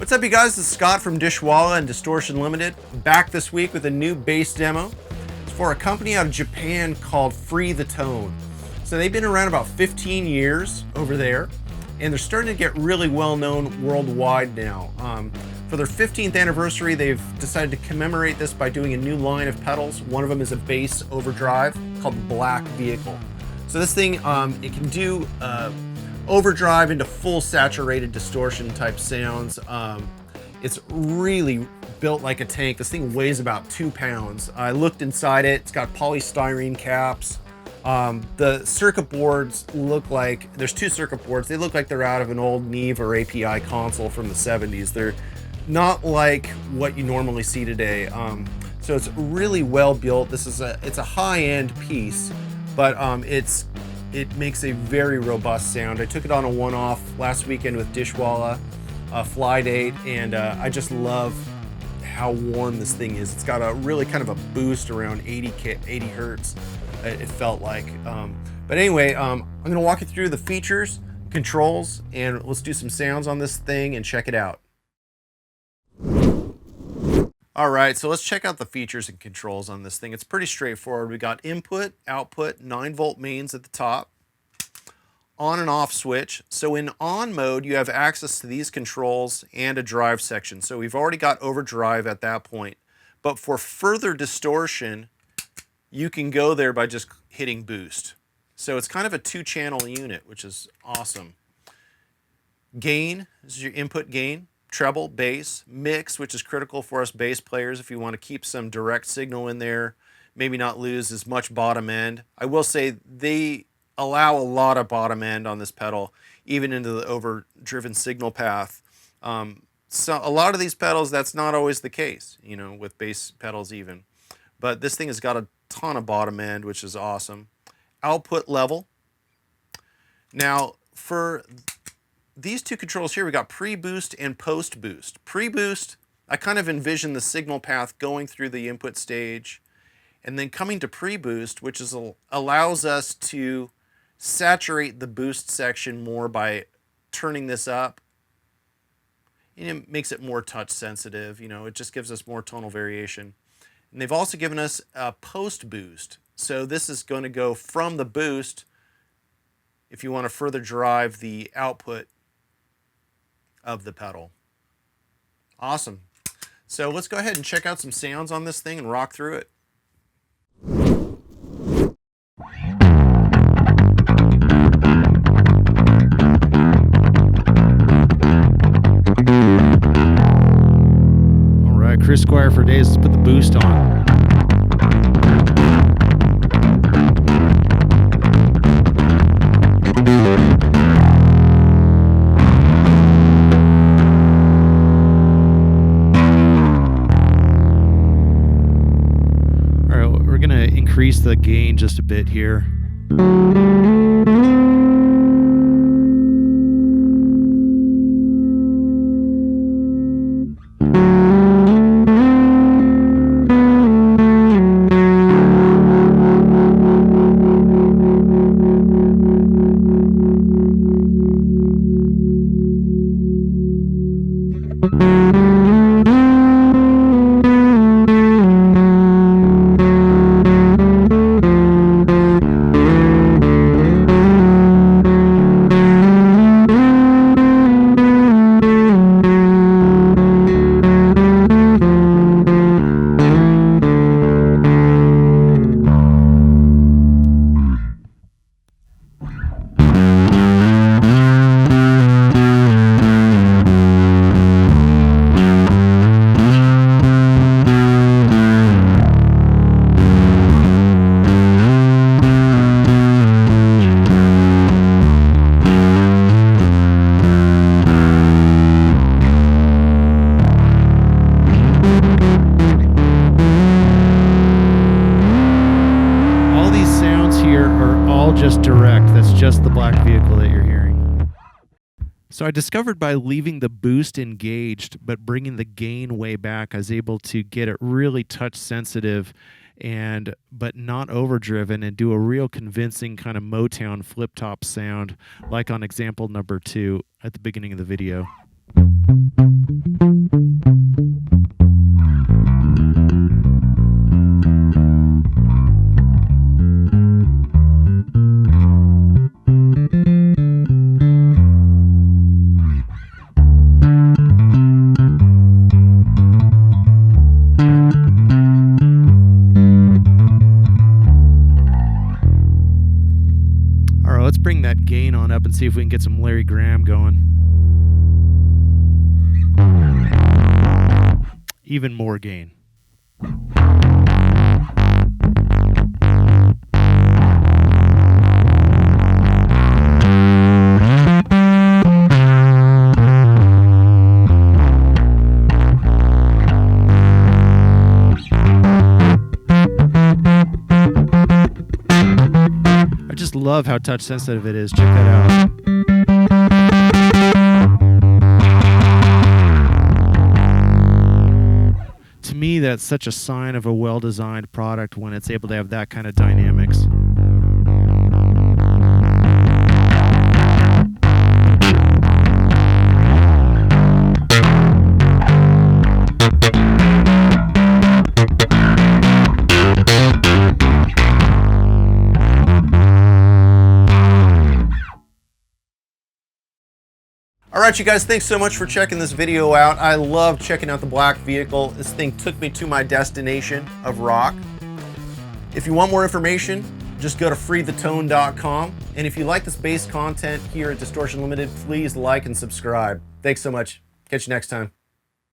What's up, you guys? This is Scott from Dishwalla and Distortion Limited. Back this week with a new bass demo. It's for a company out of Japan called Free the Tone. So they've been around about 15 years over there, and they're starting to get really well known worldwide now. For their 15th anniversary, they've decided to commemorate this by doing a new line of pedals. One of them is a bass overdrive called the Black Vehicle. So this thing, it can do overdrive into full saturated distortion type sounds. It's really built like a tank. This thing weighs about 2 pounds. I looked inside it. It's got polystyrene caps. The circuit boards look like, there's 2 circuit boards. They look like they're out of an old Neve or API console from the 70s. They're not like what you normally see today. So it's really well built. It's a high-end piece, but it makes a very robust sound. I took it on a one-off last weekend with Dishwalla, fly date, and I just love how warm this thing is. It's got a really kind of a boost around 80 hertz, it felt like. But anyway, I'm gonna walk you through the features, controls, and let's do some sounds on this thing and check it out. All right, so let's check out the features and controls on this thing. It's pretty straightforward. We got input, output, 9-volt mains at the top, on and off switch. So in on mode, you have access to these controls and a drive section. So we've already got overdrive at that point. But for further distortion, you can go there by just hitting boost. So it's kind of a 2-channel unit, which is awesome. Gain, this is your input gain. Treble, bass, mix, which is critical for us bass players if you want to keep some direct signal in there, maybe not lose as much bottom end. I will say they allow a lot of bottom end on this pedal, even into the overdriven signal path. So a lot of these pedals, that's not always the case, you know, with bass pedals even. But this thing has got a ton of bottom end, which is awesome. Output level. Now, for these 2 controls here, we got pre-boost and post-boost. Pre-boost, I kind of envision the signal path going through the input stage and then coming to pre-boost, which allows us to saturate the boost section more by turning this up. And it makes it more touch sensitive, you know, it just gives us more tonal variation. And they've also given us a post-boost. So this is going to go from the boost if you want to further drive the output of the pedal. Awesome. So let's go ahead and check out some sounds on this thing and rock through it. All right, Chris Squire for days. Let's put the boost on. Increase the gain just a bit here. Just direct. That's just the Black Vehicle that you're hearing. So I discovered by leaving the boost engaged but bringing the gain way back, I was able to get it really touch sensitive but not overdriven, and do a real convincing kind of Motown flip top sound like on example number 2 at the beginning of the video. let's bring that gain on up and see if we can get some Larry Graham going. Even more gain. I just love how touch sensitive it is. Check that out. To me, that's such a sign of a well-designed product when it's able to have that kind of dynamics. All right, you guys, thanks so much for checking this video out. I love checking out the black vehicle. This thing took me to my destination of rock. If you want more information, just go to freethetone.com. And if you like this bass content here at Distortion Limited, please like and subscribe. Thanks so much. Catch you next time.